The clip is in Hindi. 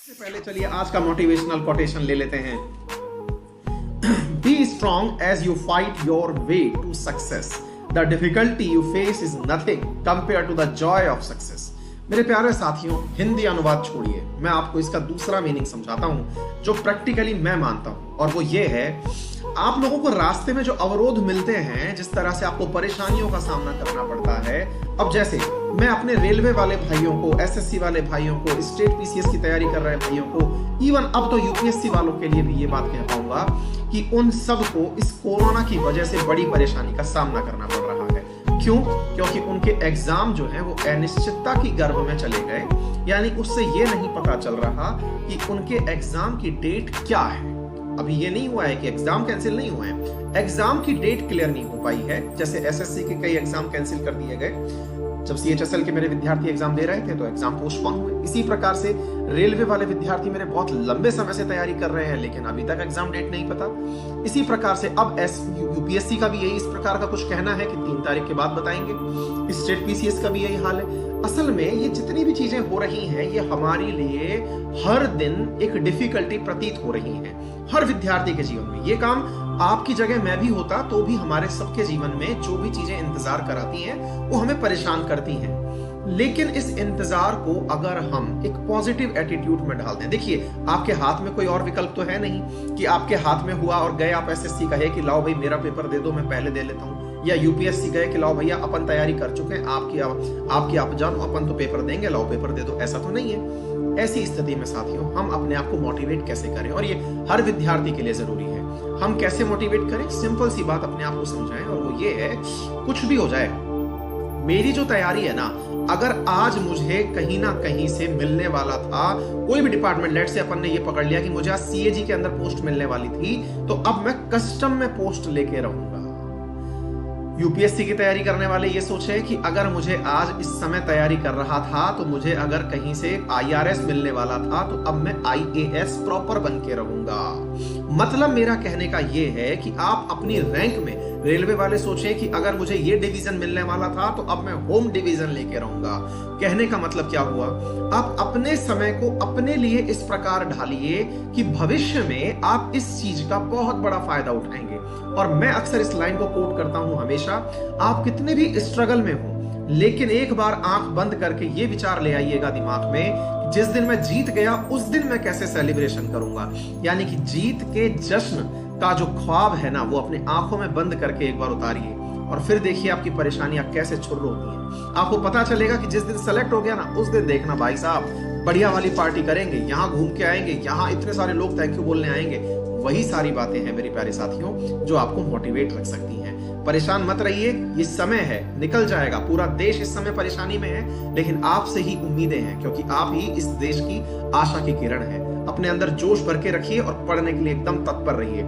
सबसे पहले चलिए आज का मोटिवेशनल कोटेशन ले लेते हैं। Be strong as you fight your way to success, the difficulty you face is nothing compare to the joy of success. मेरे प्यारे साथियों, हिंदी अनुवाद छोड़िए, मैं आपको इसका दूसरा मीनिंग समझाता हूं जो प्रैक्टिकली मैं मानता हूं, और वो ये है, आप लोगों को रास्ते में जो अवरोध मिलते हैं, जिस तरह से आपको परेशानियों का सामना करना पड़ता है, अब जैसे मैं अपने रेलवे वाले भाइयों को, एसएससी वाले भाइयों को, स्टेट पीसीएस की तैयारी कर रहे भाइयों को, इवन अब तो यूपीएससी वालों के लिए भी ये बात कह पाऊंगा कि उन सबको इस कोरोना की वजह से बड़ी परेशानी का सामना करना पड़ रहा है। क्यों? क्योंकि उनके एग्जाम जो है वो अनिश्चितता की गर्भ में चले गए, यानी उससे ये नहीं पता चल रहा कि उनके एग्जाम की डेट क्या है। अभी ये नहीं हुआ है कि एग्जाम कैंसिल नहीं हुए हैं, एग्जाम की डेट क्लियर नहीं हो पाई है। जैसे एसएससी के कई एग्जाम कैंसिल कर दिए गए, जब सीएचएसएल के मेरे विद्यार्थी एग्जाम दे रहे थे तो एग्जाम पोस्टपोन हुए। इसी प्रकार से रेलवे वाले विद्यार्थी मेरे बहुत लंबे समय से तैयारी कर रहे हैं, लेकिन अभी तक एग्जाम डेट नहीं पता। इसी प्रकार से अब यूपीएससी का भी यही इस प्रकार का कुछ कहना है कि 3 तारीख के बाद बताएंगे। स्टेट पीसीएस का भी यही हाल है। असल में ये जितनी भी चीजें हो रही हैं, ये हमारे लिए हर दिन एक डिफिकल्टी प्रतीत हो रही है, हर विद्यार्थी के जीवन में। ये काम आपकी जगह मैं भी होता तो भी हमारे सबके जीवन में जो भी चीजें इंतजार कराती हैं वो हमें परेशान करती हैं। लेकिन इस इंतजार को अगर हम एक पॉजिटिव एटीट्यूड में डाल दें, देखिए आपके हाथ में कोई और विकल्प तो है नहीं कि आपके हाथ में हुआ और गए आप एसएससी कहे कि लाओ भाई मेरा पेपर दे दो, मैं पहले दे लेता हूं, या यूपीएससी गए कि लाओ भैया अपन तैयारी कर चुके हैं, आपकी आप जानो, अपन तो पेपर देंगे, लाओ पेपर दे दो। ऐसा तो नहीं है। ऐसी स्थिति में साथियों, हम अपने आप को मोटिवेट कैसे करें, और ये हर विद्यार्थी के लिए जरूरी है। हम कैसे मोटिवेट करें? सिंपल सी बात अपने आप को समझाएं, और वो ये है, कुछ भी हो जाए, मेरी जो तैयारी है ना, अगर आज मुझे कहीं ना कहीं से मिलने वाला था कोई भी डिपार्टमेंट, लेट से अपन ने ये पकड़ लिया कि मुझे आज सीएजी के अंदर पोस्ट मिलने वाली थी, तो अब मैं कस्टम में पोस्ट लेके रहूंगा। यूपीएससी की तैयारी करने वाले ये सोचे कि अगर मुझे आज इस समय तैयारी कर रहा था तो मुझे अगर कहीं से आईआरएस मिलने वाला था तो अब मैं आईएएस प्रॉपर बन के रहूंगा। मतलब मेरा कहने का ये है कि आप अपनी रैंक में, रेलवे वाले सोचें कि अगर मुझे ये डिवीजन मिलने वाला था तो अब मैं होम डिवीजन लेके रहूंगा। कहने का मतलब क्या हुआ? आप अपने समय को अपने लिए इस प्रकार ढालिए कि भविष्य में आप इस चीज का बहुत बड़ा फायदा उठाएंगे। और मैं अक्सर इस लाइन को कोट करता हूं हमेशा, आप कितने भी स्ट्रगल में हो, लेकिन एक बार आंख बंद करके ये विचार ले आइएगा दिमाग में, जिस दिन मैं जीत गया उस दिन मैं कैसे सेलिब्रेशन करूंगा। यानी कि जीत के जश्न का जो ख्वाब है ना, वो अपने आंखों में बंद करके एक बार उतारिए, और फिर देखिए आपकी परेशानियां कैसे छुर्र होती हैं। आपको पता चलेगा कि जिस दिन सेलेक्ट हो गया ना, उस दिन देखना भाई साहब बढ़िया वाली पार्टी करेंगे, यहाँ घूम के आएंगे, यहाँ इतने सारे लोग थैंक यू बोलने आएंगे। वही सारी बातें हैं मेरे प्यारे साथियों जो आपको मोटिवेट रख सकती हैं। परेशान मत रहिए, ये समय है, निकल जाएगा। पूरा देश इस समय परेशानी में है, लेकिन आपसे ही उम्मीदें हैं, क्योंकि आप ही इस देश की आशा की किरण है। अपने अंदर जोश भर के रखिए और पढ़ने के लिए एकदम तत्पर रहिए।